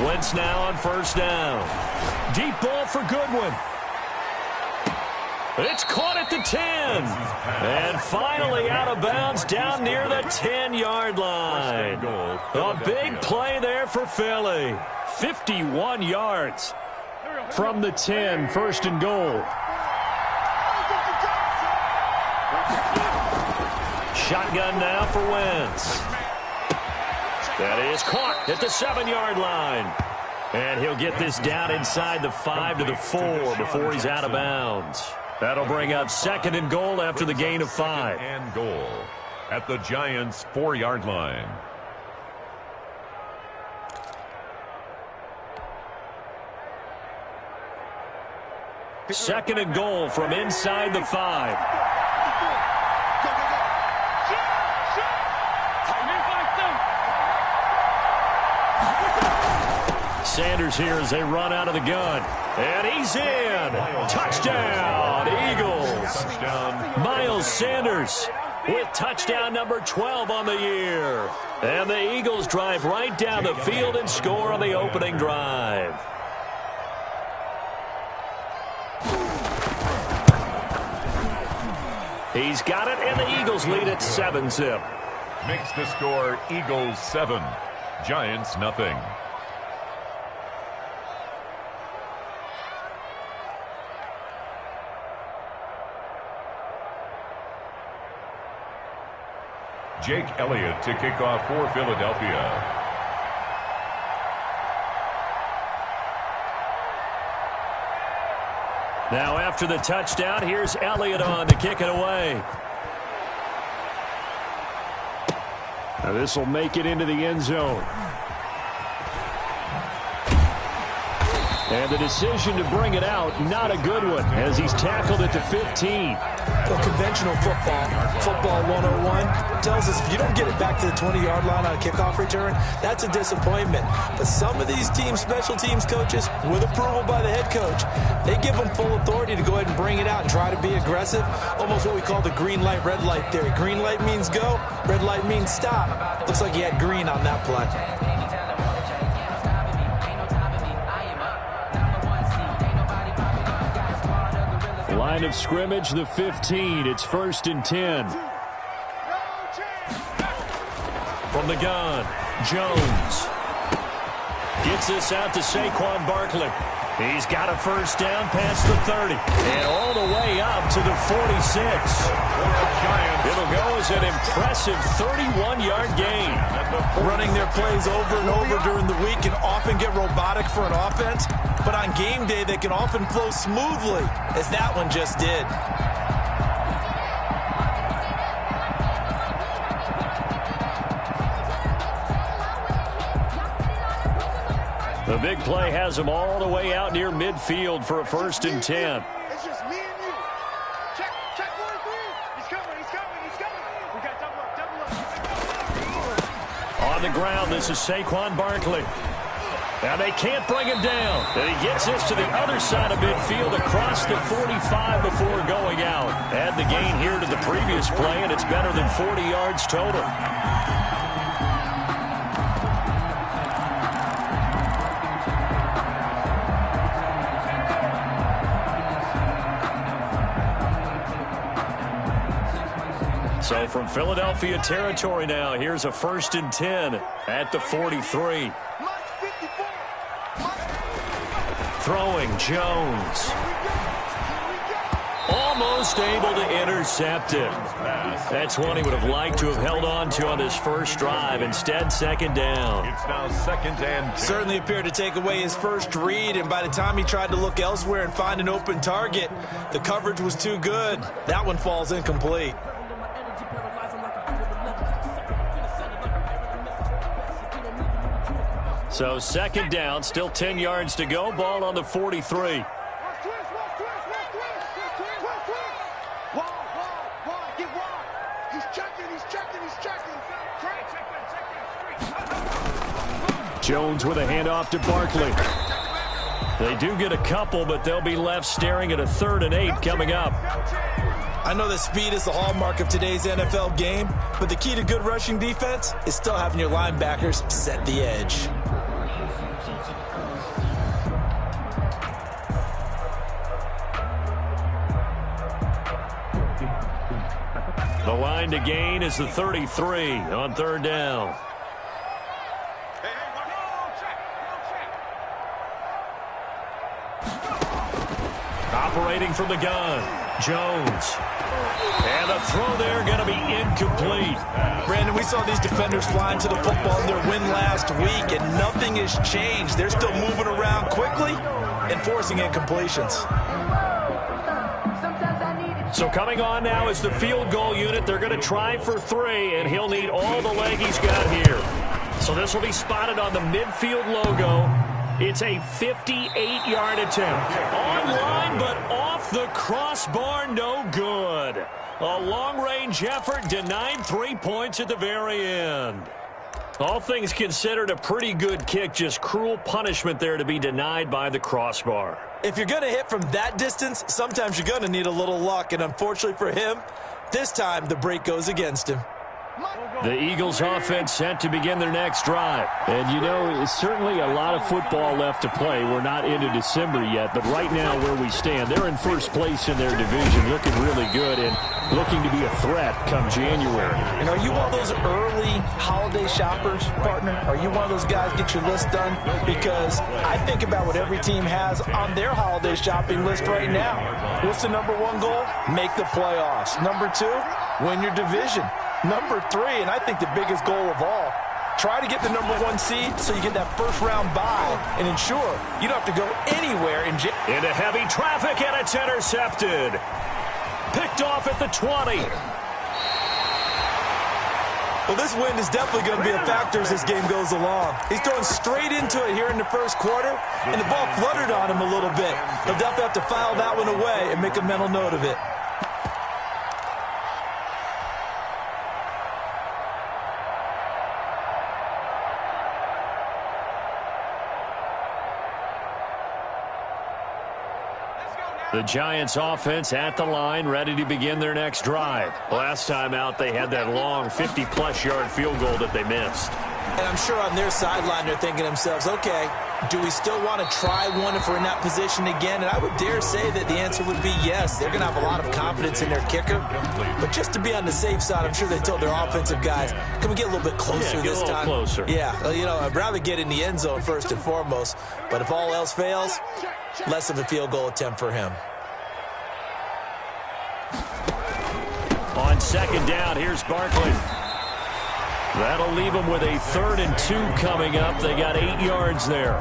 Wentz now on first down. Deep ball for Goodwin. It's caught at the 10. And finally out of bounds down near the 10-yard line. A big play there for Philly. 51 yards from the 10, first and goal. Shotgun now for Wentz. That is caught at the 7-yard line. And he'll get this down inside the 5 to the 4 before he's out of bounds. That'll bring up second and goal after the gain of 5. And goal at the Giants' 4-yard line. Second and goal from inside the 5. Sanders here as they run out of the gun. And he's in. Touchdown, Eagles. Touchdown. Miles Sanders with touchdown number 12 on the year. And the Eagles drive right down the field and score on the opening drive. He's got it, and the Eagles lead at 7-zip. Makes the score Eagles 7, Giants nothing. Jake Elliott to kick off for Philadelphia. Now after the touchdown, here's Elliott on to kick it away. Now this will make it into the end zone. And the decision to bring it out, not a good one, as he's tackled at the 15. Well, conventional football 101, tells us if you don't get it back to the 20-yard line on a kickoff return, that's a disappointment. But some of these teams, special teams coaches, with approval by the head coach, they give them full authority to go ahead and bring it out and try to be aggressive, almost what we call the green light, red light theory. Green light means go, red light means stop. Looks like he had green on that play. Line of scrimmage, the 15. It's 1st and 10. From the gun, Jones gets this out to Saquon Barkley. He's got a first down past the 30 and all the way up to the 46. It'll go as an impressive 31-yard gain. Running their plays over and over during the week can often get robotic for an offense, but on game day they can often flow smoothly, as that one just did. The big play has him all the way out near midfield for a 1st and 10. It's just me and you. Check 1 and 3. He's coming. We got double up. On the ground, this is Saquon Barkley. Now they can't bring him down. And he gets this to the other side of midfield across the 45 before going out. Add the gain here to the previous play, and it's better than 40 yards total. So from Philadelphia territory now, here's a 1st and 10 at the 43. Throwing Jones. Almost able to intercept it. That's one he would have liked to have held on to on this first drive. Instead, 2nd down. It's now 2nd and 10. Certainly appeared to take away his first read, and by the time he tried to look elsewhere and find an open target, the coverage was too good. That one falls incomplete. So 2nd down, still 10 yards to go. Ball on the 43. Jones with a handoff to Barkley. They do get a couple, but they'll be left staring at a 3rd and 8 coming up. I know that speed is the hallmark of today's NFL game, but the key to good rushing defense is still having your linebackers set the edge. The line to gain is the 33 on 3rd down. Operating from the gun, Jones. And the throw there going to be incomplete. Brandon, we saw these defenders flying to the football in their win last week, and nothing has changed. They're still moving around quickly and forcing incompletions. So coming on now is the field goal unit. They're going to try for 3, and he'll need all the leg he's got here. So this will be spotted on the midfield logo. It's a 58-yard attempt. Online, but off the crossbar, no good. A long-range effort denied 3 points at the very end. All things considered, a pretty good kick, just cruel punishment there to be denied by the crossbar. If you're going to hit from that distance, sometimes you're going to need a little luck, and unfortunately for him, this time the break goes against him. The Eagles offense set to begin their next drive. And, you know, it's certainly a lot of football left to play. We're not into December yet, but right now where we stand, they're in first place in their division, looking really good and looking to be a threat come January. And are you one of those early holiday shoppers, partner? Are you one of those guys get your list done? Because I think about what every team has on their holiday shopping list right now. What's the number 1 goal? Make the playoffs. Number 2, win your division. Number 3, and I think the biggest goal of all, try to get the number 1 seed so you get that first-round bye and ensure you don't have to go anywhere in into heavy traffic, and it's intercepted. Picked off at the 20. Well, this wind is definitely going to be a factor as this game goes along. He's throwing straight into it here in the first quarter, and the ball fluttered on him a little bit. He'll definitely have to file that one away and make a mental note of it. The Giants offense at the line, ready to begin their next drive. Last time out, they had that long 50-plus yard field goal that they missed. And I'm sure on their sideline, they're thinking to themselves, okay, do we still want to try one if we're in that position again? And I would dare say that the answer would be yes. They're going to have a lot of confidence in their kicker. But just to be on the safe side, I'm sure they told their offensive guys, can we get a little bit closer this time? Closer. Yeah, well, you know, I'd rather get in the end zone first and foremost. But if all else fails, less of a field goal attempt for him. On 2nd down, here's Barkley. That'll leave them with a 3rd and 2 coming up. They got 8 yards there.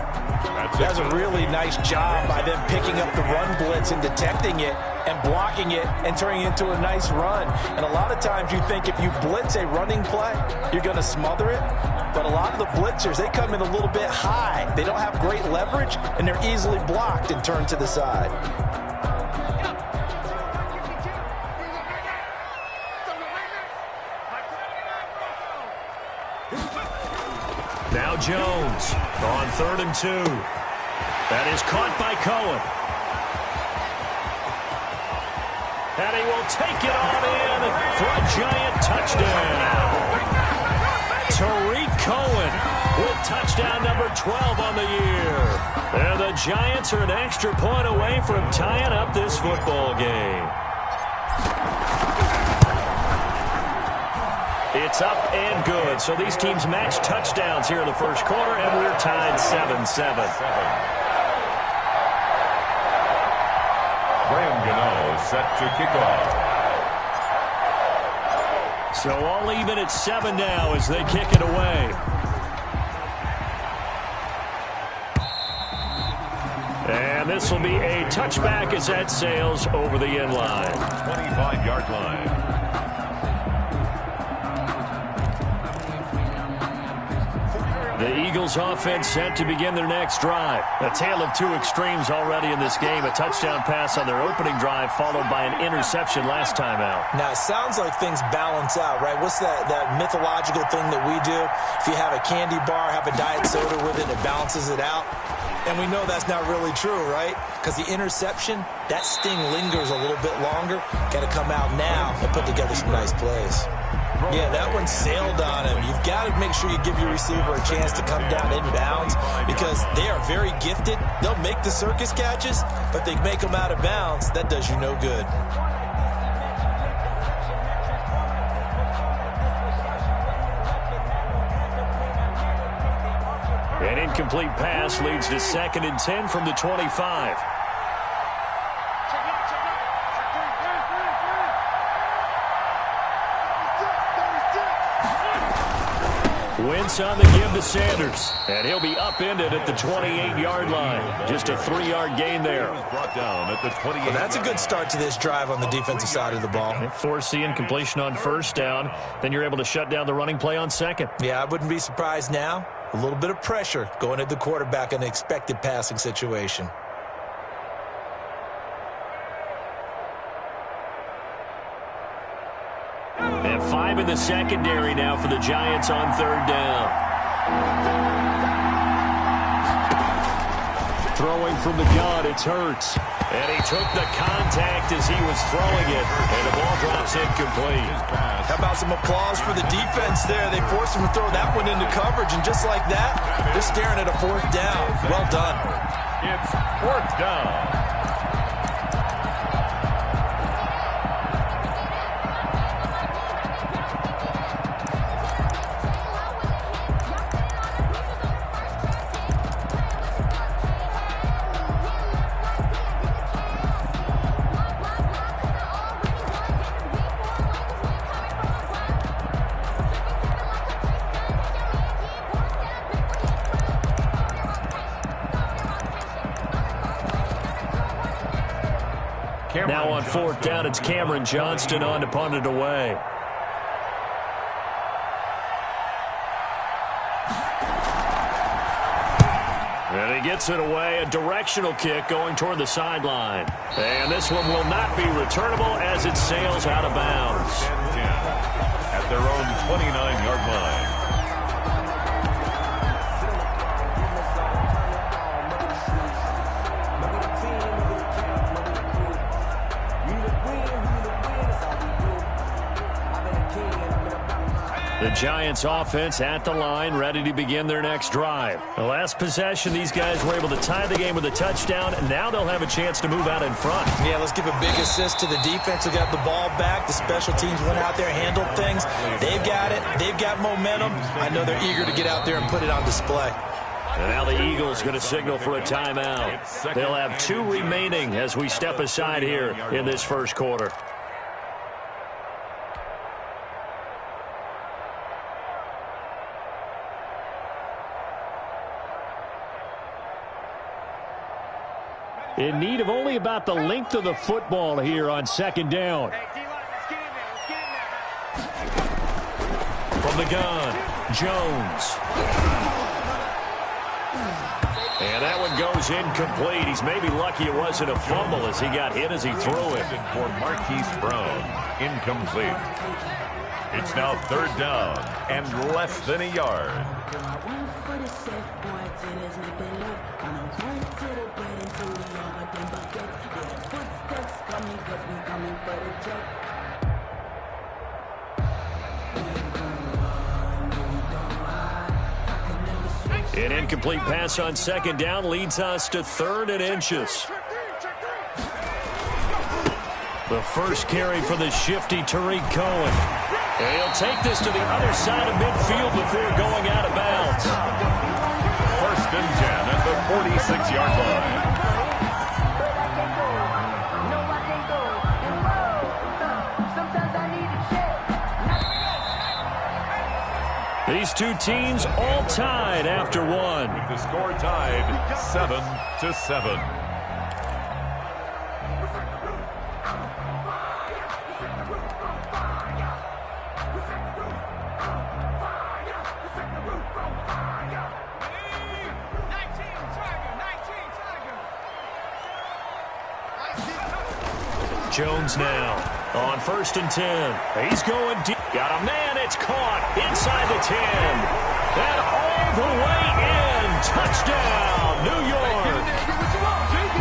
That's a really nice job by them picking up the run blitz and detecting it and blocking it and turning it into a nice run. And a lot of times you think if you blitz a running play, you're going to smother it. But a lot of the blitzers, they come in a little bit high. They don't have great leverage, and they're easily blocked and turned to the side. Now Jones on 3rd and 2. That is caught by Cohen. And he will take it on in for a Giant touchdown. Tariq Cohen with touchdown number 12 on the year. And the Giants are an extra point away from tying up this football game. It's up and good. So these teams match touchdowns here in the first quarter, and we're tied 7-7. Graham Gano set to kick off. So all even at 7 now as they kick it away. And this will be a touchback as that sails over the end line. 25-yard line. The Eagles offense set to begin their next drive. A tale of two extremes already in this game. A touchdown pass on their opening drive followed by an interception last time out. Now, it sounds like things balance out, right? What's that mythological thing that we do? If you have a candy bar, have a diet soda with it, it balances it out. And we know that's not really true, right? Because the interception, that sting lingers a little bit longer. Got to come out now and put together some nice plays. Yeah, that one sailed on him. You've got to make sure you give your receiver a chance to come down inbounds because they are very gifted. They'll make the circus catches, but they make them out of bounds. That does you no good. An incomplete pass leads to 2nd and 10 from the 25. Wentz on the give to Sanders, and he'll be upended at the 28-yard line. Just a 3-yard gain there. Brought down at the 28. Well, that's a good start to this drive on the defensive side of the ball. Force the incompletion on 1st down. Then you're able to shut down the running play on 2nd. Yeah, I wouldn't be surprised now. A little bit of pressure going at the quarterback in an expected passing situation. And 5 in the secondary now for the Giants on 3rd down. Throwing from the gun, it's Hurts. And he took the contact as he was throwing it. And the ball drops incomplete. How about some applause for the defense there? They forced him to throw that one into coverage, and just like that, they're staring at a 4th down. Well done. It's 4th down. Now on 4th down, it's Cameron Johnston on to punt it away. And he gets it away, a directional kick going toward the sideline. And this one will not be returnable as it sails out of bounds. At their own 29-yard line. The Giants offense at the line, ready to begin their next drive. The last possession, these guys were able to tie the game with a touchdown, and now they'll have a chance to move out in front. Yeah, let's give a big assist to the defense who got the ball back. The special teams went out there, handled things. They've got it. They've got momentum. I know they're eager to get out there and put it on display. And now the Eagles going to signal for a timeout. They'll have 2 remaining as we step aside here in this first quarter. In need of only about the length of the football here on 2nd down. From the gun, Jones. And that one goes incomplete. He's maybe lucky it wasn't a fumble as he got hit as he threw it. For Marquise Brown, incomplete. It's now 3rd down and less than a yard. An incomplete pass on 2nd down leads us to 3rd and inches. The first carry for the shifty Tariq Cohen. And he'll take this to the other side of midfield before going out of bounds. 1st and 10 at the 46-yard line. These two teams all tied after one. With the score tied 7-7. Jones now on 1st and 10. He's going deep. Got a man. It's caught inside the 10. And all the way in. Touchdown, New York.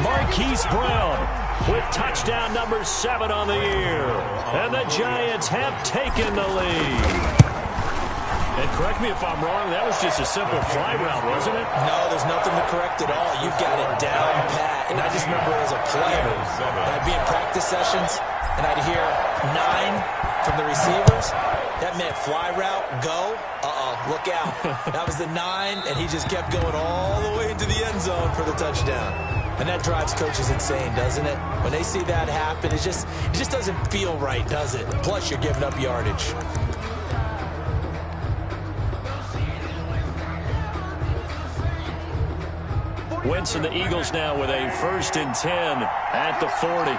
Marquise Brown with touchdown number 7 on the year. And the Giants have taken the lead. And correct me if I'm wrong, that was just a simple fly route, wasn't it? No, there's nothing to correct at all. You've got it down pat. And I just remember as a player, and I'd be in practice sessions, and I'd hear 9 from the receivers. That meant fly route, go. Look out. That was the 9, and he just kept going all the way into the end zone for the touchdown. And that drives coaches insane, doesn't it? When they see that happen, it just doesn't feel right, does it? Plus, you're giving up yardage. Wentz and the Eagles now with a 1st and 10 at the 40.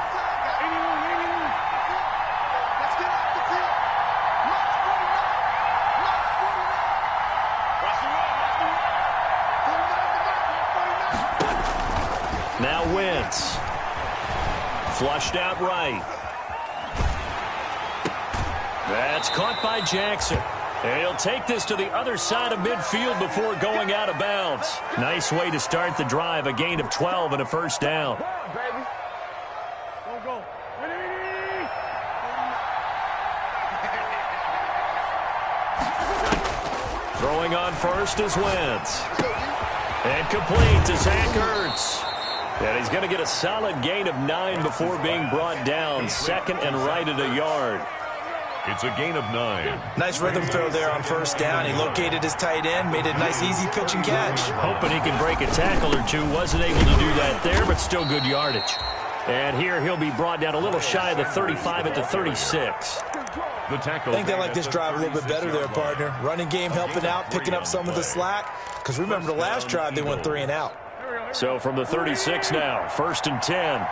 Now Wentz. Flushed out right. That's caught by Jackson. And he'll take this to the other side of midfield before going out of bounds. Nice way to start the drive. A gain of 12 and a 1st down. Throwing on 1st is Wentz. And complete to Zach Ertz. And he's going to get a solid gain of 9 before being brought down. 2nd and right at a yard. It's a gain of 9. Nice rhythm throw there on 1st down. He located his tight end, made a nice easy pitch and catch. Hoping he can break a tackle or two. Wasn't able to do that there, but still good yardage. And here he'll be brought down a little shy of the 35 at the 36. The tackle. I think they like this drive a little bit better there, partner. Running game helping out, picking up some of the slack. Because remember the last drive they went 3 and out. So from the 36 now, 1st and 10.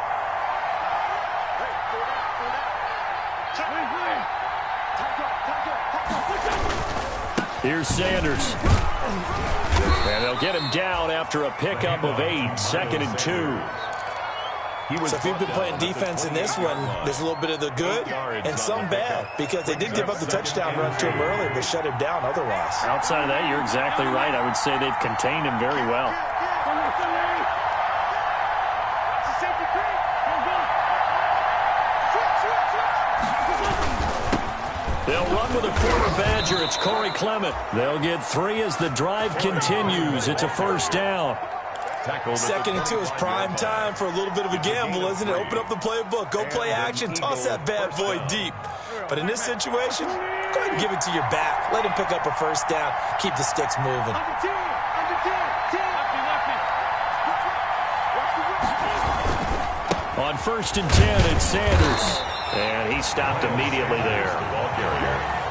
Here's Sanders. And they'll get him down after a pickup of 8, 2nd and 2. So if you've been playing defense in this one, there's a little bit of the good and some bad, because they did give up the touchdown run to him earlier, but shut him down otherwise. Outside of that, you're exactly right. I would say they've contained him very well. They'll run with a former Badger. It's Corey Clement. They'll get 3 as the drive continues. It's a 1st down. 2nd and 2 is prime time for a little bit of a gamble, isn't it? Open up the playbook. Go play action. Toss that bad boy deep. But in this situation, go ahead and give it to your back. Let him pick up a 1st down. Keep the sticks moving. On 1st and 10, it's Sanders. And he stopped immediately there.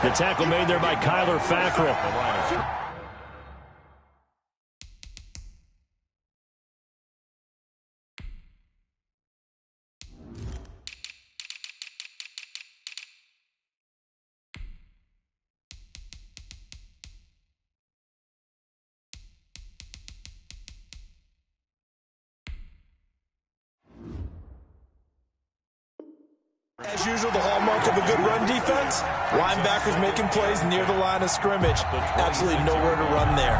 The tackle made there by Kyler Fackrell. As usual, the hallmark of a good run defense, linebackers making plays near the line of scrimmage. Absolutely nowhere to run there.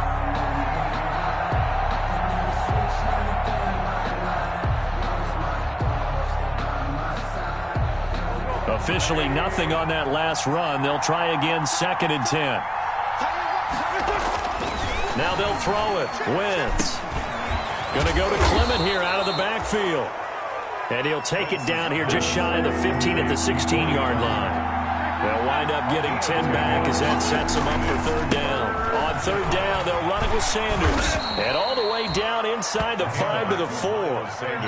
Officially nothing on that last run. They'll try again, 2nd and 10. Now they'll throw it. Wentz. Going to go to Clement here out of the backfield. And he'll take it down here just shy of the 15 at the 16-yard line. They'll wind up getting 10 back as that sets them up for 3rd down. On 3rd down, they'll run it with Sanders. And all the way down inside the 5 to the 4.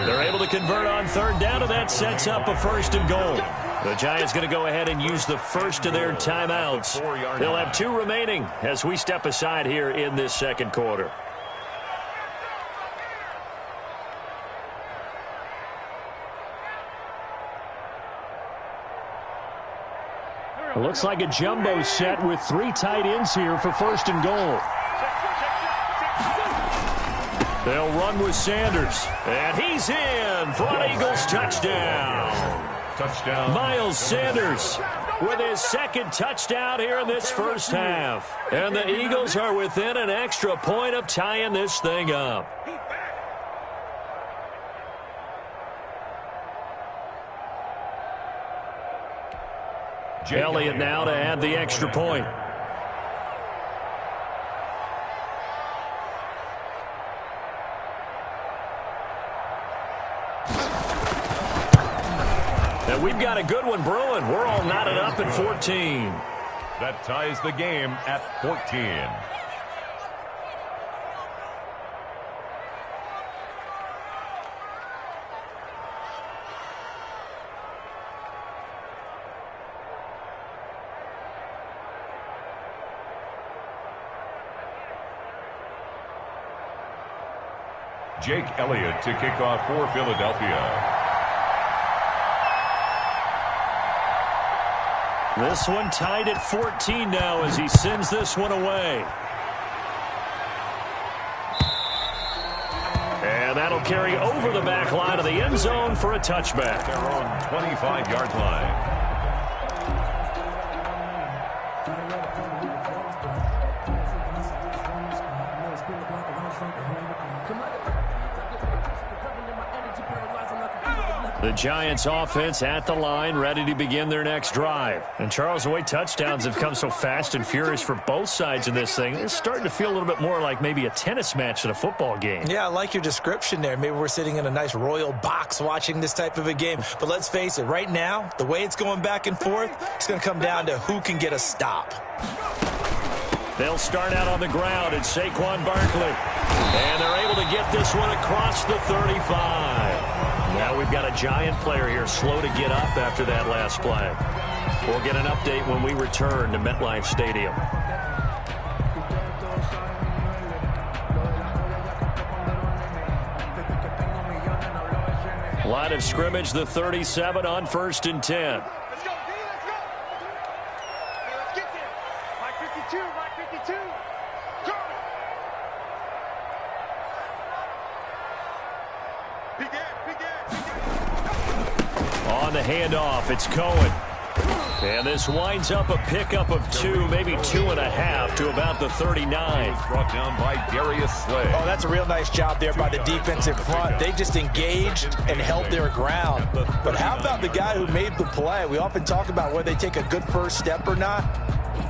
They're able to convert on 3rd down, and that sets up a 1st and goal. The Giants going to go ahead and use the first of their timeouts. They'll have 2 remaining as we step aside here in this 2nd quarter. It looks like a jumbo set with 3 tight ends here for 1st and goal. They'll run with Sanders. And he's in for an Eagles touchdown. Touchdown. Miles Sanders with his second touchdown here in this first half. And the Eagles are within an extra point of tying this thing up. Elliott now to add the extra point. And we've got a good one brewing. We're all knotted up at 14. That ties the game at 14. Jake Elliott to kick off for Philadelphia. This one tied at 14 now as he sends this one away. And that'll carry over the back line of the end zone for a touchback. Their own 25-yard line. The Giants offense at the line, ready to begin their next drive. And Charles, the way touchdowns have come so fast and furious for both sides in this thing, it's starting to feel a little bit more like maybe a tennis match than a football game. Yeah, I like your description there. Maybe we're sitting in a nice royal box watching this type of a game. But let's face it, right now, the way it's going back and forth, it's going to come down to who can get a stop. They'll start out on the ground at Saquon Barkley. And they're able to get this one across the 35. Now we've got a Giant player here slow to get up after that last play. We'll get an update when we return to MetLife Stadium. Line of scrimmage, the 37 on 1st and 10. Let's go, D, let's go. Hey, let's get there. Mike 52, Mike 52. Charlie. Big On the handoff, it's Cohen. And this winds up a pickup of 2, maybe 2.5 to about the 39. Brought down by Darius Slay. Oh, that's a real nice job there by the defensive front. They just engaged and held their ground. But how about the guy who made the play? We often talk about whether they take a good first step or not.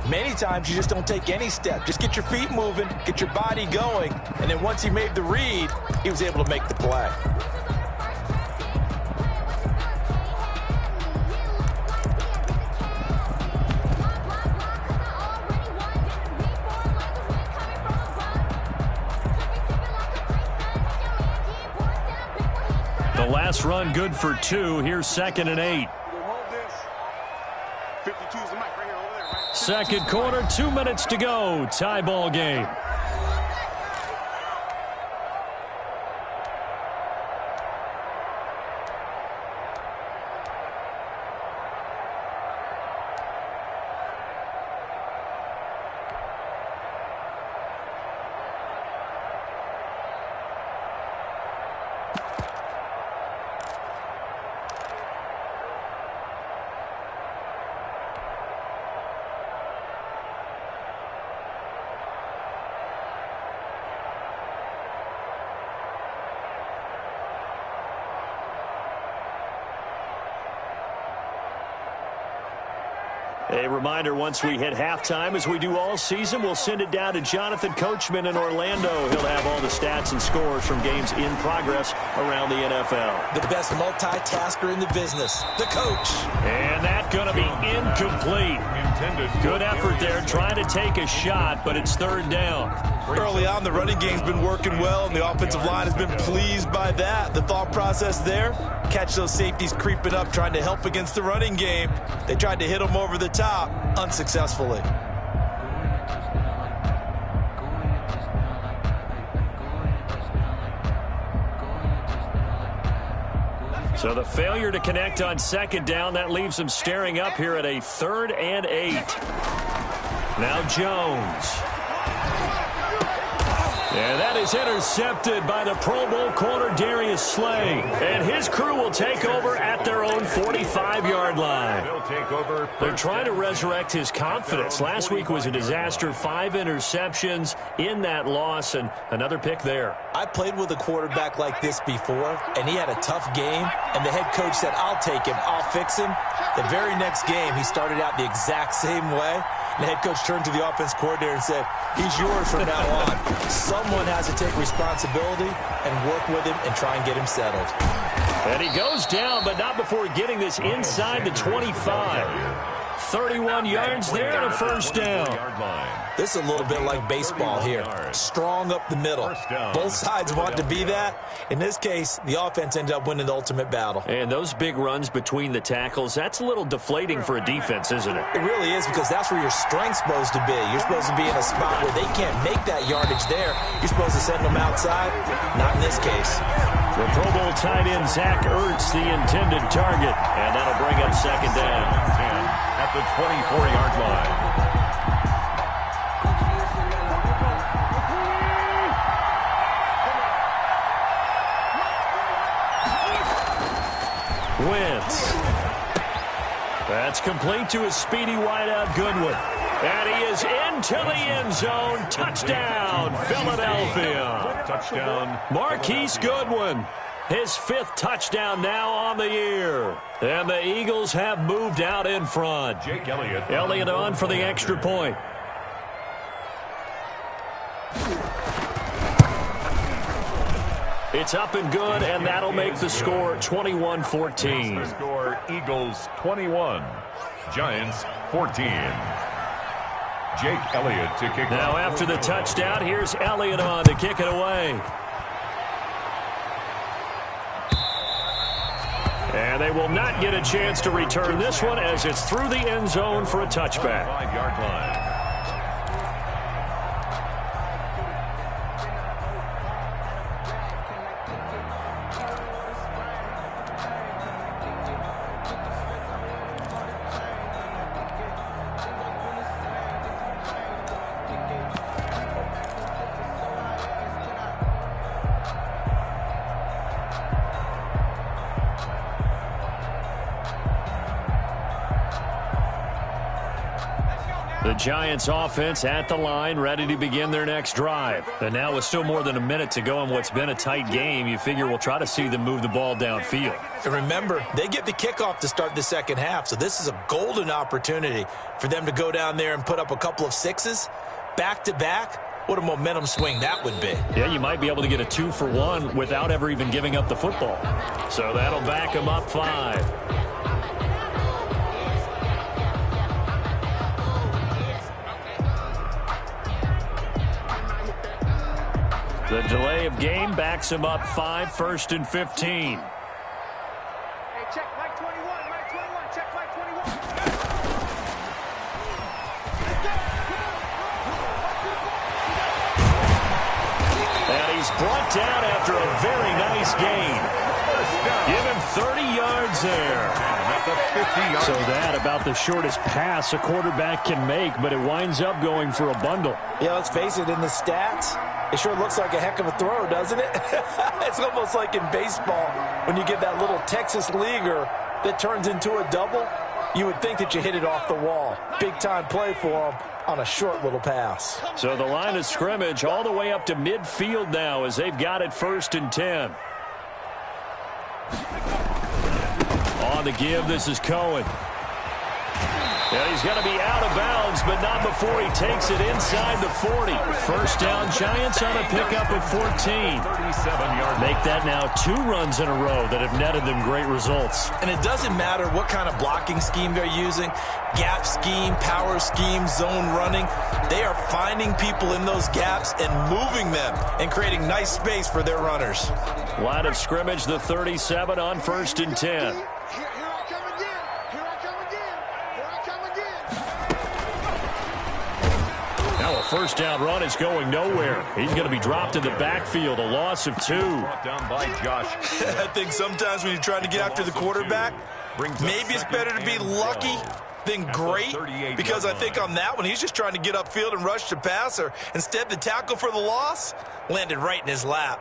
Many times you just don't take any step. Just get your feet moving, get your body going, and then once he made the read, he was able to make the play. The last run good for 2. Here's 2nd and 8. Second quarter, 2 minutes to go. Tie ball game. A reminder, once we hit halftime, as we do all season, we'll send it down to Jonathan Coachman in Orlando. He'll have all the stats and scores from games in progress around the NFL. The best multitasker in the business, the coach. And that's going to be incomplete. Good effort there, trying to take a shot, but it's 3rd down. Early on, the running game's been working well, and the offensive line has been pleased by that. The thought process there, catch those safeties creeping up, trying to help against the running game. They tried to hit them over the top, unsuccessfully. So the failure to connect on 2nd down, that leaves them staring up here at a 3rd and 8. Now Jones. And that is intercepted by the Pro Bowl corner Darius Slay. And his crew will take over at their own 45-yard line. They're trying to resurrect his confidence. Last week was a disaster. 5 interceptions in that loss, and another pick there. I played with a quarterback like this before, and he had a tough game, and the head coach said, I'll take him, I'll fix him. The very next game, he started out the exact same way. The head coach turned to the offense coordinator and said, he's yours from now on. Someone has to take responsibility and work with him and try and get him settled. And he goes down, but not before getting this inside the 25. 31 yards there and a first down. This is a little bit like baseball here. Strong up the middle. Both sides want to be that. In this case, the offense ended up winning the ultimate battle. And those big runs between the tackles, that's a little deflating for a defense, isn't it? It really is, because that's where your strength's supposed to be. You're supposed to be in a spot where they can't make that yardage there. You're supposed to send them outside. Not in this case. The Pro Bowl tight end Zach Ertz, the intended target. And that'll bring up second down. At the 24-yard line. Wentz. That's complete to his speedy wideout Goodwin. And he is into the end zone. Touchdown, Philadelphia. Touchdown. Marquise Goodwin. His 5th touchdown now on the year. And the Eagles have moved out in front. Jake Elliott. Elliott on for the extra point. It's up and good, and that'll make the score 21-14. The score, Eagles 21, Giants 14. Jake Elliott to kick now off. After the touchdown, here's Elliott on to kick it away. And they will not get a chance to return this one as it's through the end zone for a touchback. 5-yard line. The Giants offense at the line, ready to begin their next drive. And now with still more than a minute to go in what's been a tight game, you figure we'll try to see them move the ball downfield. And remember, they get the kickoff to start the second half, so this is a golden opportunity for them to go down there and put up a couple of 6s back-to-back. What a momentum swing that would be. Yeah, you might be able to get a 2-for-1 without ever even giving up the football. So that'll back them up 5. The delay of game backs him up 5, 1st and 15. Hey, check Mike 21, Mike 21, check Mike 21. And he's brought down after a very nice gain. Give him 30 yards there. So that about the shortest pass a quarterback can make, but it winds up going for a bundle. Yeah, let's face it, in the stats, it sure looks like a heck of a throw, doesn't it? It's almost like in baseball when you get that little Texas leaguer that turns into a double. You would think that you hit it off the wall. Big-time play for him on a short little pass. So the line of scrimmage all the way up to midfield now as they've got it 1st and 10. On the give, this is Cohen. Yeah, he's going to be out of bounds, but not before he takes it inside the 40. First down, Giants on a pickup of 14. Make that now 2 runs in a row that have netted them great results. And it doesn't matter what kind of blocking scheme they're using, gap scheme, power scheme, zone running. They are finding people in those gaps and moving them and creating nice space for their runners. Line of scrimmage, the 37 on 1st and 10. Now a first down run is going nowhere. He's going to be dropped in the backfield, a loss of 2. Down by Josh. I think sometimes when you're trying to get after the quarterback, maybe it's better to be lucky Then great, because I think on that one, he's just trying to get upfield and rush the passer. Instead, the tackle for the loss landed right in his lap.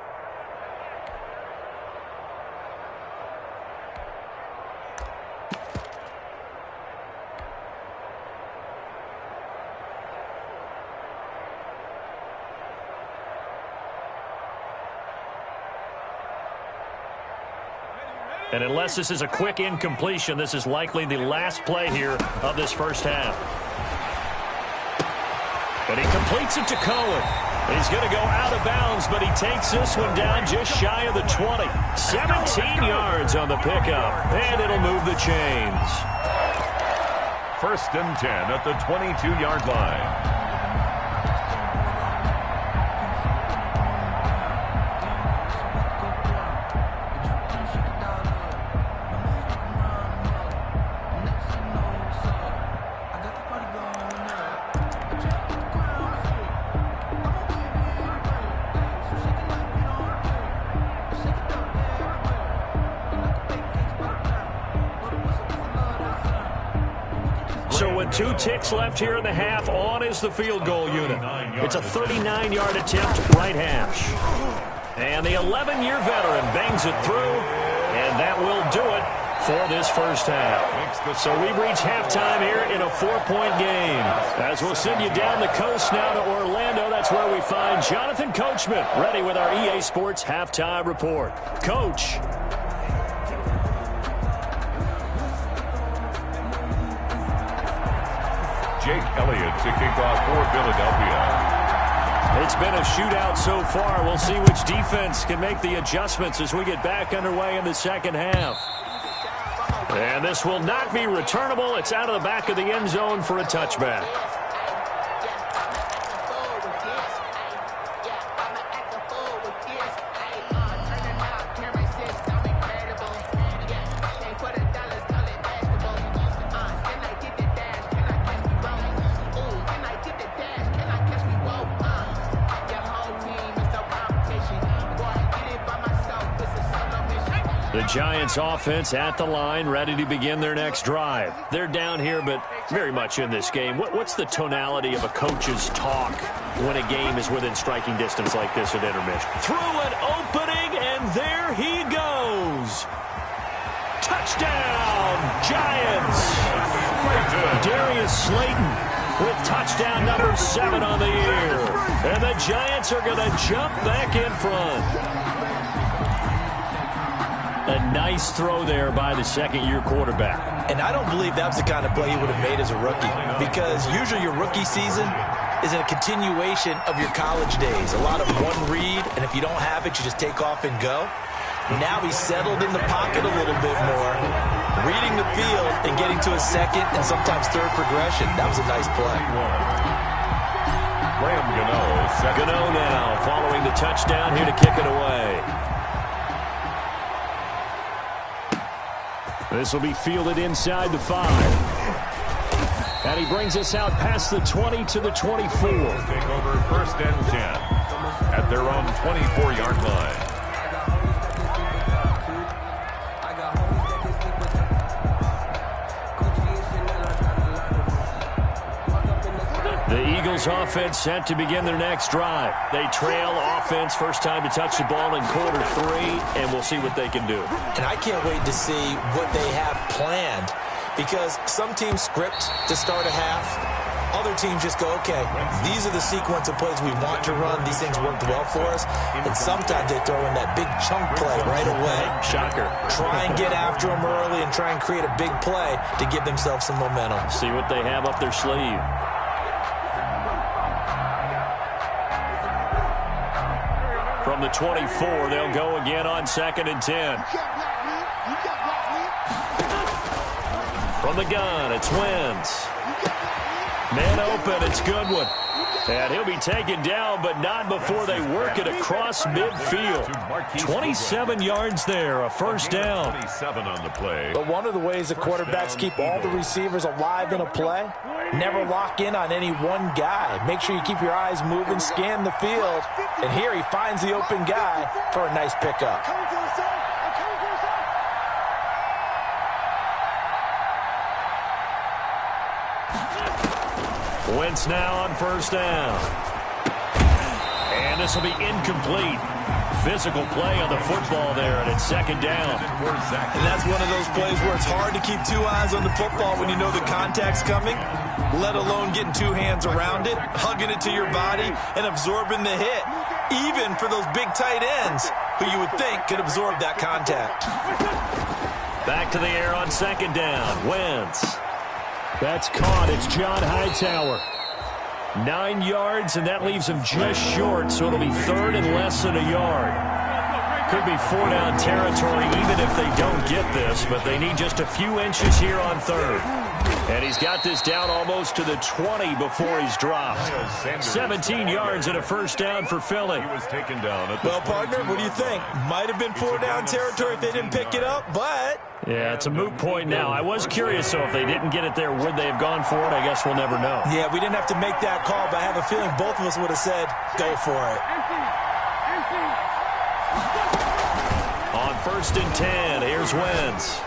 And unless this is a quick incompletion, this is likely the last play here of this first half. But he completes it to Cohen. He's going to go out of bounds, but he takes this one down just shy of the 20. 17 yards on the pickup, and it'll move the chains. 1st and 10 at the 22-yard line. So with 2 ticks left here in the half, on is the field goal unit. It's a 39-yard attempt, right hash. And the 11-year veteran bangs it through, and that will do it for this first half. So we've reached halftime here in a 4-point game. As we'll send you down the coast now to Orlando, that's where we find Jonathan Coachman, ready with our EA Sports halftime report. Coach. Jake Elliott to kick off for Philadelphia. It's been a shootout so far. We'll see which defense can make the adjustments as we get back underway in the second half. And this will not be returnable. It's out of the back of the end zone for a touchback. The Giants offense at the line, ready to begin their next drive. They're down here, but very much in this game. What's the tonality of a coach's talk when a game is within striking distance like this at intermission? Through an opening, and there he goes. Touchdown, Giants. Darius Slayton with touchdown number 7 on the year. And the Giants are going to jump back in front. A nice throw there by the second-year quarterback. And I don't believe that was the kind of play he would have made as a rookie, because usually your rookie season is a continuation of your college days. A lot of one read, and if you don't have it, you just take off and go. Now he's settled in the pocket a little bit more, reading the field and getting to a second and sometimes third progression. That was a nice play. Gano now following the touchdown here to kick it away. This will be fielded inside the 5. And he brings us out past the 20 to the 24. Take over 1st and 10 at their own 24-yard line. The Eagles offense set to begin their next drive. They trail offense, first time to touch the ball in quarter 3, and we'll see what they can do. And I can't wait to see what they have planned, because some teams script to start a half. Other teams just go, okay, these are the sequence of plays we want to run. These things worked well for us. And sometimes they throw in that big chunk play right away. Shocker. Try and get after them early and try and create a big play to give themselves some momentum. See what they have up their sleeve. From the 24, they'll go again on 2nd and 10. From the gun, it's Wentz. Man open, it's Goodwin. And he'll be taken down, but not before they work it across midfield. 27 yards there, a first down. 27 on the play. But one of the ways the quarterbacks keep all the receivers alive in a play, never lock in on any one guy. Make sure you keep your eyes moving, scan the field. And here he finds the open guy for a nice pickup. Wentz now on first down. And this will be incomplete. Physical play on the football there, and it's second down. And that's one of those plays where it's hard to keep two eyes on the football when you know the contact's coming, let alone getting two hands around it, hugging it to your body, and absorbing the hit, even for those big tight ends who you would think could absorb that contact. Back to the air on second down. Wentz. That's caught. It's John Hightower. 9 yards, and that leaves him just short, so it'll be third and less than a yard. Could be 4-down territory even if they don't get this, but they need just a few inches here on third. And he's got this down almost to the 20 before he's dropped. 17 yards and a first down for Philly. He was taken down. Well, partner, what do you think? Might have been 4-down territory if they didn't pick it up, but... Yeah, it's a moot point now. I was curious, so if they didn't get it there, would they have gone for it? I guess we'll never know. Yeah, we didn't have to make that call, but I have a feeling both of us would have said, go for it. On first and 10, here's Wentz.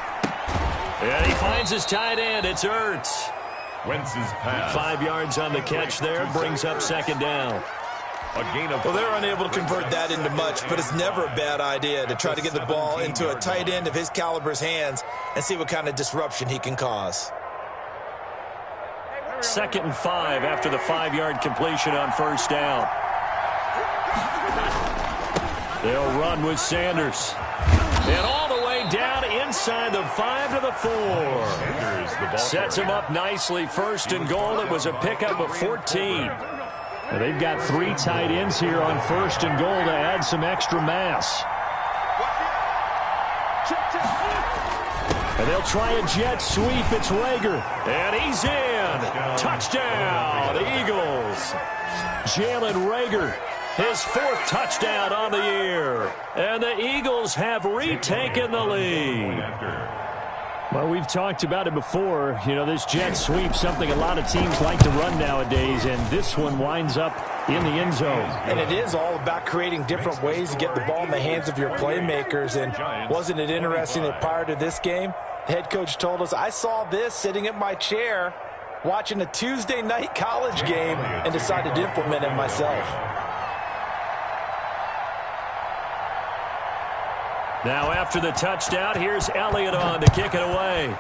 And he finds his tight end. It's Ertz. Wentz's pass. 5 yards on the catch there. Brings up second down. A gain of... Well, they're unable to convert that into much, but it's never a bad idea to try to get the ball into a tight end of his caliber's hands and see what kind of disruption he can cause. 2nd and 5 after the 5-yard completion on first down. They'll run with Sanders. And all the way down inside the 5 to the 4. Sets him up nicely. First and goal. It was a pickup of 14. Well, they've got 3 tight ends here on first and goal to add some extra mass. And they'll try a jet sweep. It's Rager. And he's in. Touchdown, Eagles. Jalen Rager, his 4th touchdown on the year. And the Eagles have retaken the lead. Well, we've talked about it before. You know, this jet sweep, something a lot of teams like to run nowadays, and this one winds up in the end zone. And it is all about creating different ways to get the ball in the hands of your playmakers. And wasn't it interesting that prior to this game, the head coach told us, I saw this sitting in my chair watching a Tuesday night college game and decided to implement it myself. Now after the touchdown, here's Elliott on to kick it away.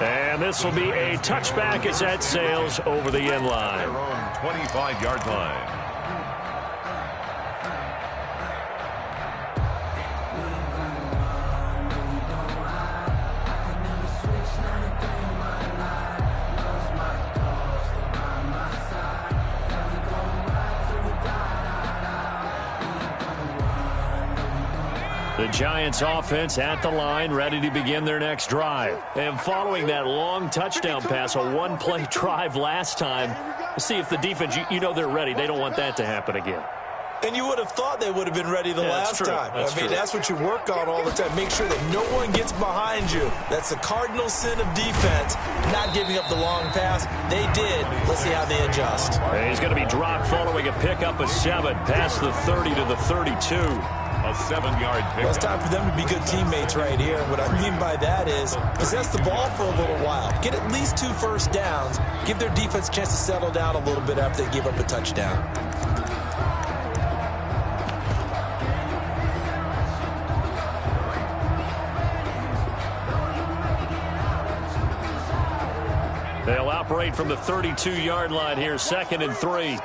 And this will be a touchback as that sails over the end line. 25-yard line. The Giants offense at the line, ready to begin their next drive. And following that long touchdown pass, a one-play drive last time, we'll see if the defense, you know they're ready. They don't want that to happen again. And you would have thought they would have been ready the last time. That's what you work on all the time. Make sure that no one gets behind you. That's the cardinal sin of defense, not giving up the long pass. They did. Let's see how they adjust. And he's going to be dropped following a pickup of 7, past the 30 to the 32. A 7-yard pick. Well, it's time for them to be good teammates right here. What I mean by that is possess the ball for a little while. Get at least 2 first downs. Give their defense a chance to settle down a little bit after they give up a touchdown. They'll operate from the 32-yard line here, 2nd and 3.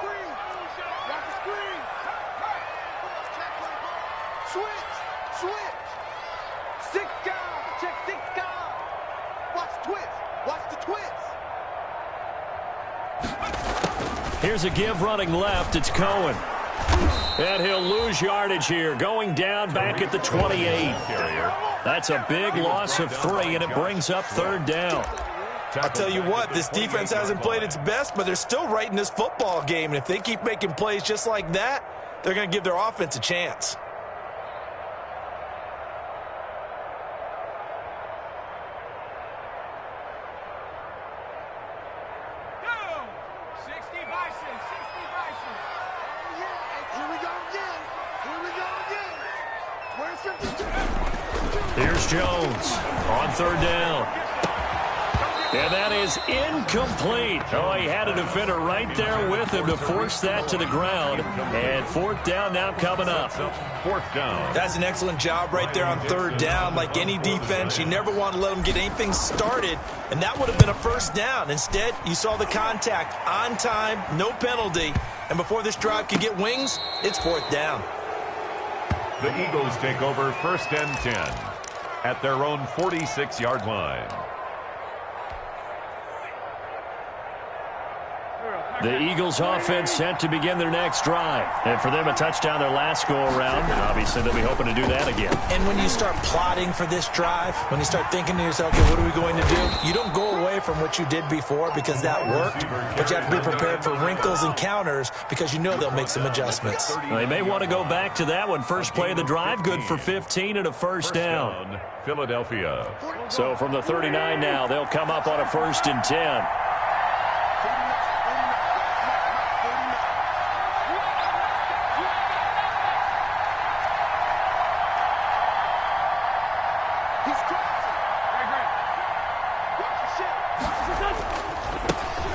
Here's a give running left. It's Cohen. And he'll lose yardage here, going down back at the 28. That's a big loss of 3, and it brings up 3rd down. I'll tell you what, this defense hasn't played its best, but they're still right in this football game. And if they keep making plays just like that, they're going to give their offense a chance. Here's Jones on 3rd down. And that is incomplete. Oh, he had a defender right there with him to force that to the ground. And fourth down now coming up. Fourth down. That's an excellent job right there on third down. Like any defense, you never want to let them get anything started, and that would have been a first down. Instead, you saw the contact on time, no penalty, and before this drive could get wings, it's fourth down. The Eagles take over 1st and 10 at their own 46-yard line. The Eagles offense set to begin their next drive. And for them, a touchdown their last go-around. Obviously, they'll be hoping to do that again. And when you start plotting for this drive, when you start thinking to yourself, okay, what are we going to do? You don't go away from what you did before because that worked, but you have to be prepared for wrinkles and counters because you know they'll make some adjustments. Well, they may want to go back to that one. First play of the drive, good for 15 and a first down. Philadelphia. So from the 39 now, they'll come up on a 1st and 10.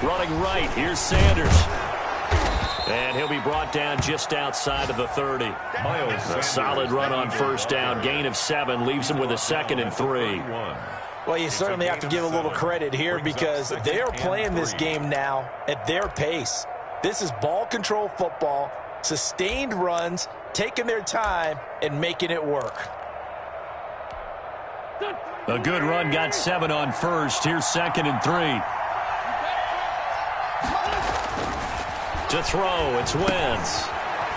Running right, here's Sanders. And he'll be brought down just outside of the 30. A solid run on first down. Gain of 7 leaves him with a 2nd and 3. Well, you certainly have to give a little credit here because they are playing this game now at their pace. This is ball control football, sustained runs, taking their time, and making it work. A good run, got 7 on first. Here's 2nd and 3. To throw, it's Wentz.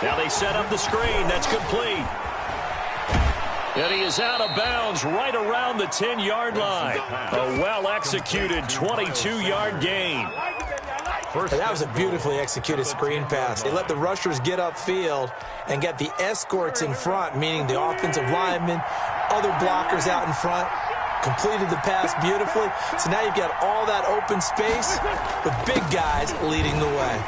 Now they set up the screen. That's complete. And he is out of bounds right around the 10-yard line. A well-executed 22-yard gain. That was a beautifully executed screen pass. They let the rushers get upfield and get the escorts in front, meaning the offensive linemen, other blockers out in front. Completed the pass beautifully. So now you've got all that open space with big guys leading the way.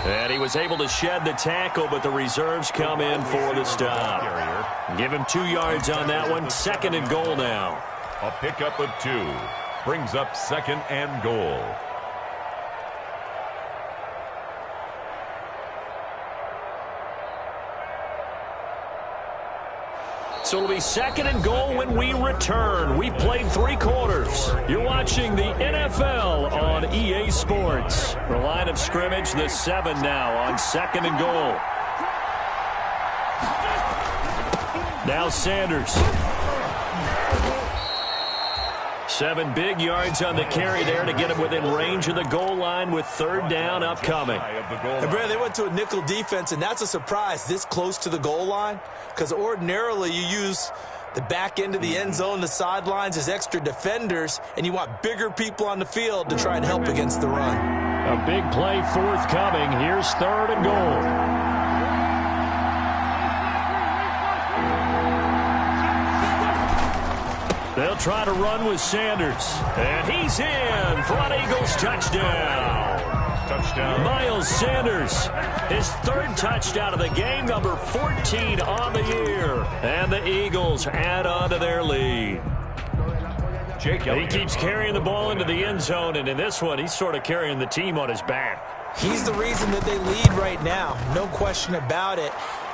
And he was able to shed the tackle, but the reserves come in for the stop. Give him 2 yards on that one. 2nd and goal now. A pickup of 2 brings up 2nd and goal. So it'll be 2nd and goal when we return. We've played 3 quarters. You're watching the NFL on EA Sports. The line of scrimmage, the 7 now on 2nd and goal. Now Sanders. 7 big yards on the carry there to get him within range of the goal line with 3rd down upcoming. And Brad, they went to a nickel defense, and that's a surprise this close to the goal line because ordinarily you use the back end of the end zone, the sidelines as extra defenders, and you want bigger people on the field to try and help against the run. A big play forthcoming. Here's 3rd and goal. They'll try to run with Sanders. And he's in for an Eagles touchdown. Miles Sanders, his 3rd touchdown of the game, number 14 on the year. And the Eagles add on to their lead. He keeps carrying the ball into the end zone, and in this one, he's sort of carrying the team on his back. He's the reason that they lead right now, no question about it.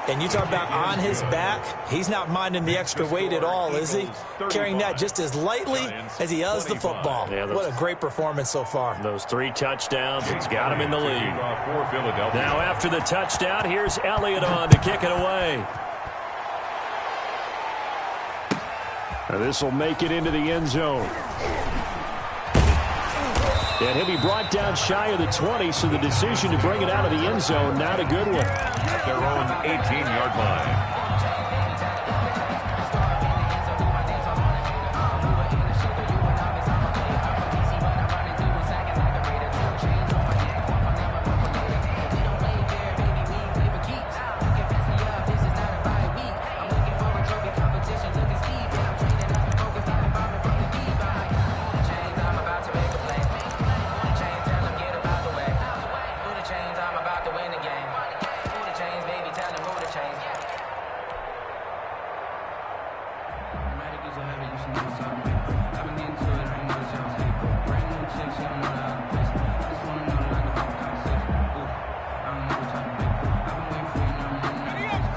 And you talk about on his back, he's not minding the extra weight at all, is he? Carrying that just as lightly as he does the football. Yeah, what a great performance so far. Those 3 touchdowns, he's got him in the lead. Now after the touchdown, here's Elliott on to kick it away. Now this will make it into the end zone. And he'll be brought down shy of the 20, so the decision to bring it out of the end zone, not a good one. At their own 18-yard line.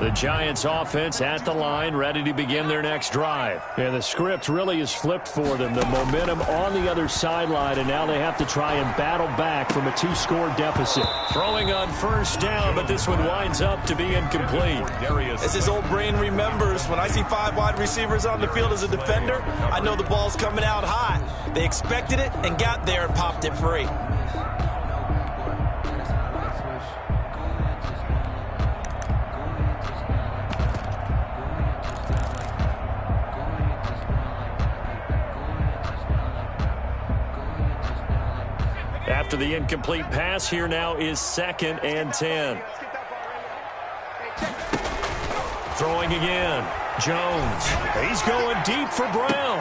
The Giants offense at the line, ready to begin their next drive. And the script really is flipped for them. The momentum on the other sideline, and now they have to try and battle back from a 2-score deficit. Throwing on first down, but this one winds up to be incomplete. As his old brain remembers, when I see 5 wide receivers on the field as a defender, I know the ball's coming out hot. They expected it and got there and popped it free. After the incomplete pass, here now is 2nd and 10. Throwing again. Jones. He's going deep for Brown.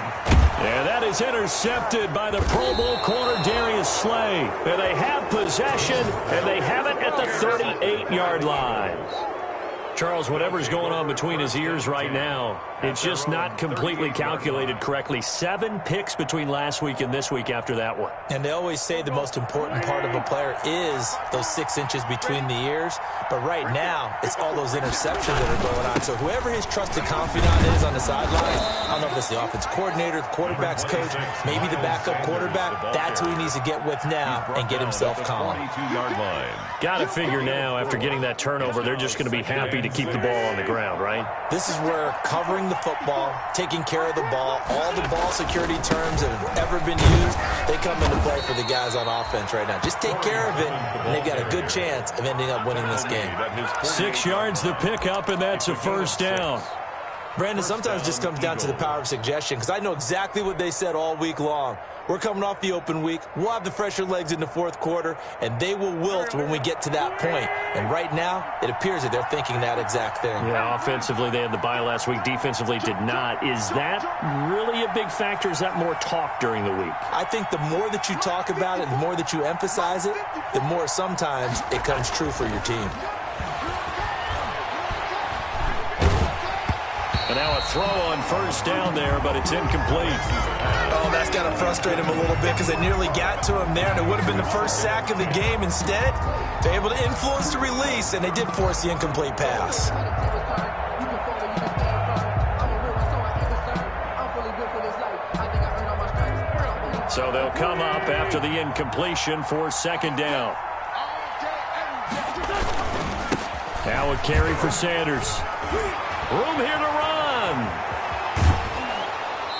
And that is intercepted by the Pro Bowl corner Darius Slay. And they have possession, and they have it at the 38-yard line. Charles, whatever's going on between his ears right now, it's just not completely calculated correctly. 7 picks between last week and this week after that one. And they always say the most important part of a player is those 6 inches between the ears. But right now, it's all those interceptions that are going on. So whoever his trusted confidant is on the sideline, I don't know if it's the offense coordinator, the quarterback's coach, maybe the backup quarterback, that's who he needs to get with now and get himself calm. Got to figure now, after getting that turnover, they're just going to be happy to keep the ball on the ground, right? This is where covering the football, taking care of the ball, all the ball security terms that have ever been used, they come into play for the guys on offense right now. Just take care of it, and they've got a good chance of ending up winning this game. 6 yards the pickup, and that's a first down. Brandon, sometimes it just comes down to the power of suggestion, because I know exactly what they said all week long. We're coming off the open week. We'll have the fresher legs in the 4th quarter, and they will wilt when we get to that point. And right now, it appears that they're thinking that exact thing. Yeah, offensively, they had the bye last week. Defensively, did not. Is that really a big factor? Is that more talk during the week? I think the more that you talk about it, the more that you emphasize it, the more sometimes it comes true for your team. And now a throw on first down there, but it's incomplete. Oh, that's got to frustrate him a little bit because they nearly got to him there, and it would have been the first sack of the game. Instead, they're able to influence the release, and they did force the incomplete pass. So they'll come up after the incompletion for 2nd down. Now a carry for Sanders. Room here to run.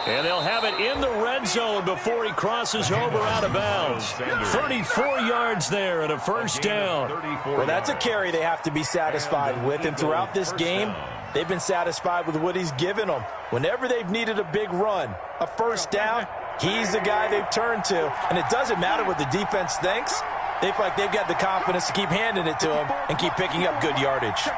And they'll have it in the red zone before he crosses over out of bounds. 34 yards there and a first down. Well, that's a carry they have to be satisfied with. And throughout this game, they've been satisfied with what he's given them. Whenever they've needed a big run, a first down, he's the guy they've turned to. And it doesn't matter what the defense thinks. They feel like they've got the confidence to keep handing it to him and keep picking up good yardage.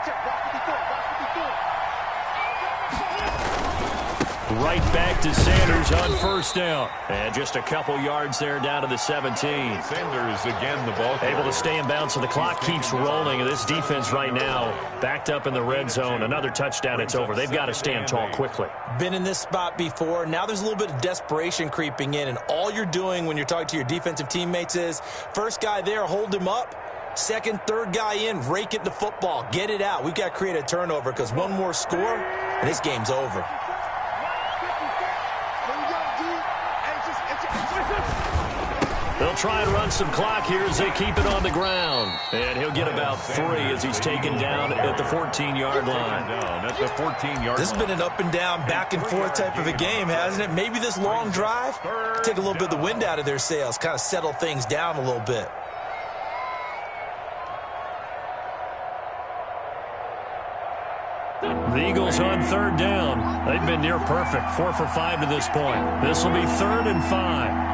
Right back to Sanders on first down. And just a couple yards there down to the 17. Sanders again, the ball. Able to stay in bounds, so the clock keeps rolling. And this defense right now backed up in the red zone. Another touchdown, it's over. They've got to stand tall quickly. Been in this spot before. Now there's a little bit of desperation creeping in. And all you're doing when you're talking to your defensive teammates is, first guy there, hold him up. Second, third guy in, rake it the football. Get it out. We've got to create a turnover because one more score, and this game's over. They'll try and run some clock here as they keep it on the ground. And he'll get about 3 as he's taken down at the 14-yard line. This has been an up and down, back and forth type of a game, hasn't it? Maybe this long drive take a little bit of the wind out of their sails, kind of settle things down a little bit. The Eagles on 3rd down. They've been near perfect, 4 for 5 to this point. This will be 3rd and 5.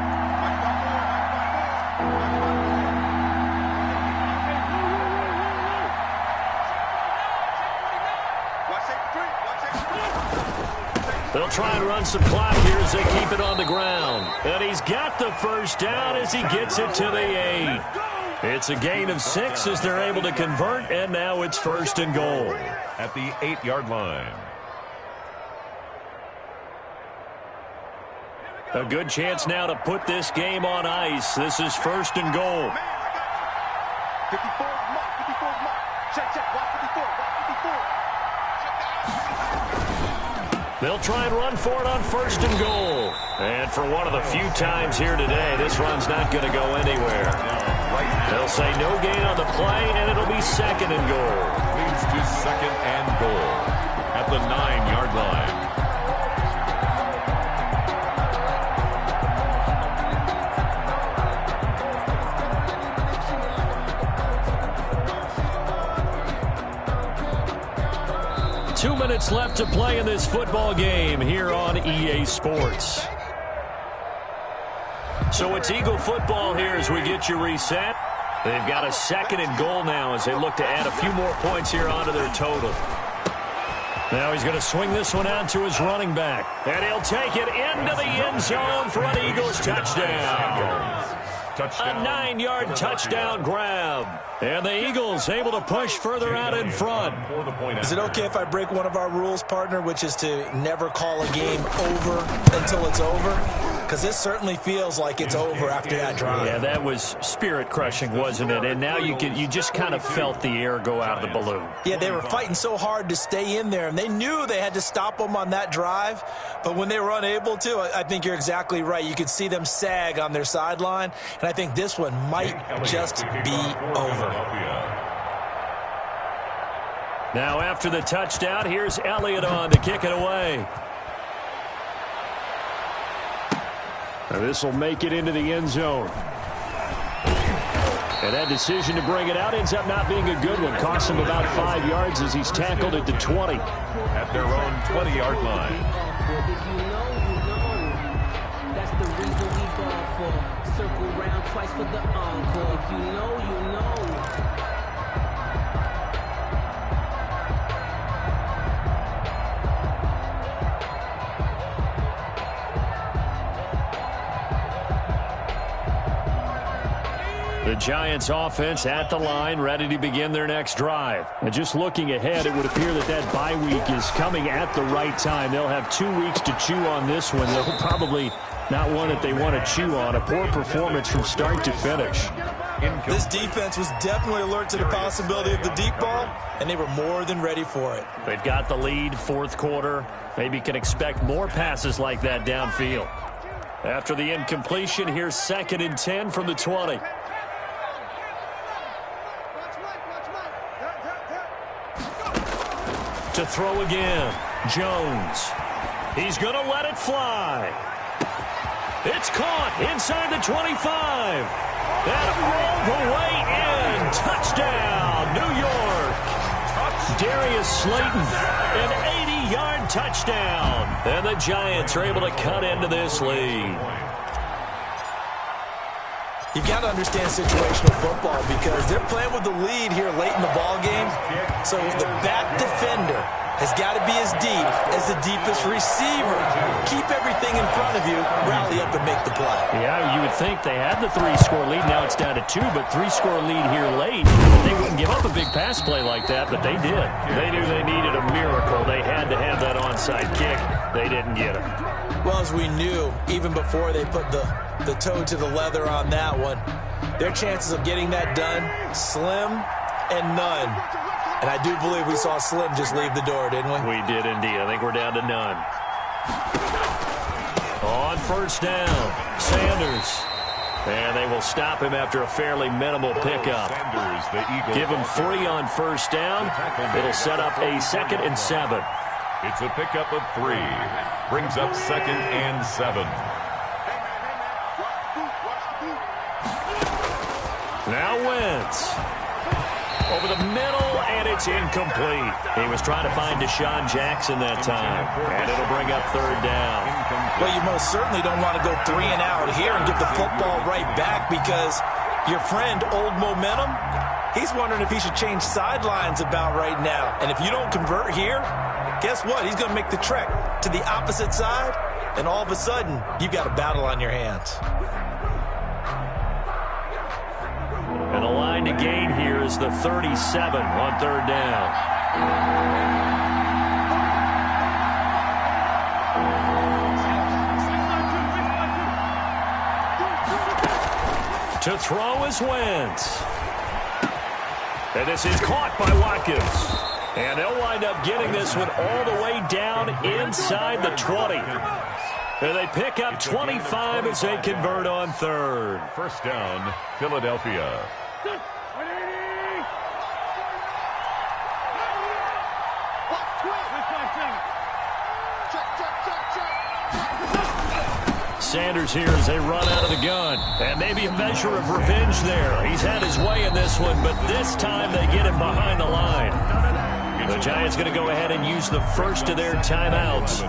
They'll try and run some clock here as they keep it on the ground. And he's got the first down as he gets it to the 8. It's a gain of 6 as they're able to convert, and now it's 1st and goal. At the 8-yard line. A good chance now to put this game on ice. This is 1st and goal. 54 mark. Check, watch 54, watch 54. They'll try and run for it on 1st and goal. And for one of the few times here today, this run's not going to go anywhere. They'll say no gain on the play, and it'll be 2nd and goal. Leads to 2nd and goal at the 9-yard line. Two minutes left to play in this football game here on EA Sports. So it's Eagle football here as we get you reset. They've got a 2nd and goal now as they look to add a few more points here onto their total. Now he's going to swing this one out to his running back. And he'll take it into the end zone for an Eagles touchdown. A 9-yard touchdown grab. And the Eagles able to push further out in front. Is it okay if I break one of our rules, partner, which is to never call a game over until it's over? Because this certainly feels like it's over after that drive. Yeah, that was spirit-crushing, wasn't it? And now you just kind of felt the air go out of the balloon. Yeah, they were fighting so hard to stay in there, and they knew they had to stop them on that drive. But when they were unable to, I think you're exactly right. You could see them sag on their sideline, and I think this one might just be over. Now after the touchdown, here's Elliott on to kick it away. Now this will make it into the end zone. And that decision to bring it out ends up not being a good one. Costs him about 5 yards as he's tackled at the 20. At their own 20-yard line. If you know, that's the reason we ball for. Circle round twice for the encore. If you know, you know. The Giants offense at the line, ready to begin their next drive. And just looking ahead, it would appear that bye week is coming at the right time. They'll have 2 weeks to chew on this one. They'll probably not one that they want to chew on. A poor performance from start to finish. This defense was definitely alert to the possibility of the deep ball, and they were more than ready for it. They've got the lead, 4th quarter. Maybe can expect more passes like that downfield. After the incompletion, here's 2nd and 10 from the 20. To throw again, Jones. He's going to let it fly. It's caught inside the 25. And all the way in. Touchdown, New York. Darius Slayton, an 80-yard touchdown. And the Giants are able to cut into this lead. You've got to understand situational football because they're playing with the lead here late in the ball game. So the back defender has got to be as deep as the deepest receiver. Keep everything in front of you, rally up and make the play. Yeah, you would think they had the 3-score lead. Now it's down to 2, but 3-score lead here late. They wouldn't give up a big pass play like that, but they did. They knew they needed a miracle. They had to have that onside kick. They didn't get it. Well, as we knew, even before they put the toe to the leather on that one, their chances of getting that done, slim and none. And I do believe we saw Slim just leave the door, didn't we? We did indeed. I think we're down to none. On 1st down, Sanders. And they will stop him after a fairly minimal pickup. Give him 3 on 1st down. It'll set up a 2nd and 7. It's a pickup of 3. Brings up 2nd and 7. Now Wentz. Over the middle, and it's incomplete. He was trying to find Deshaun Jackson that time. And it'll bring up 3rd down. Well, you most certainly don't want to go 3 and out here and get the football right back because your friend, Old Momentum, he's wondering if he should change sidelines about right now. And if you don't convert here, guess what? He's going to make the trek to the opposite side, and all of a sudden, you've got a battle on your hands. And the line to gain here is the 37 on 3rd down. To throw is Wentz. And this is caught by Watkins. And they'll wind up getting this one all the way down inside the 20. And they pick up 25 as they convert on third. First down, Philadelphia. Sanders here as they run out of the gun. And maybe a measure of revenge there. He's had his way in this one, but this time they get him behind the line. The Giants going to go ahead and use the first of their timeouts,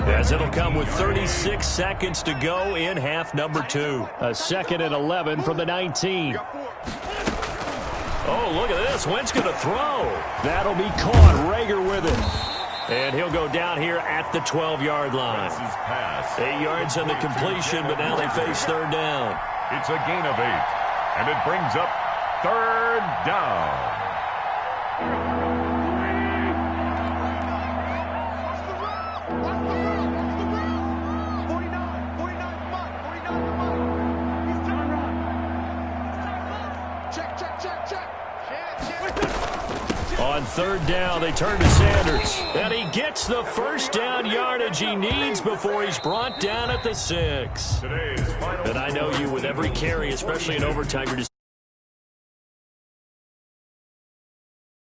as it'll come with 36 seconds to go in half number 2. A 2nd and 11 from the 19. Oh, look at this. Wentz going to throw. That'll be caught. Rager with it. And he'll go down here at the 12-yard line. 8 yards on the completion, but now they face third down. It's a gain of 8, and it brings up third down. On third down, they turn to Sanders. And he gets the first down yardage he needs before he's brought down at the 6. And I know you, with every carry, especially in overtime, you're just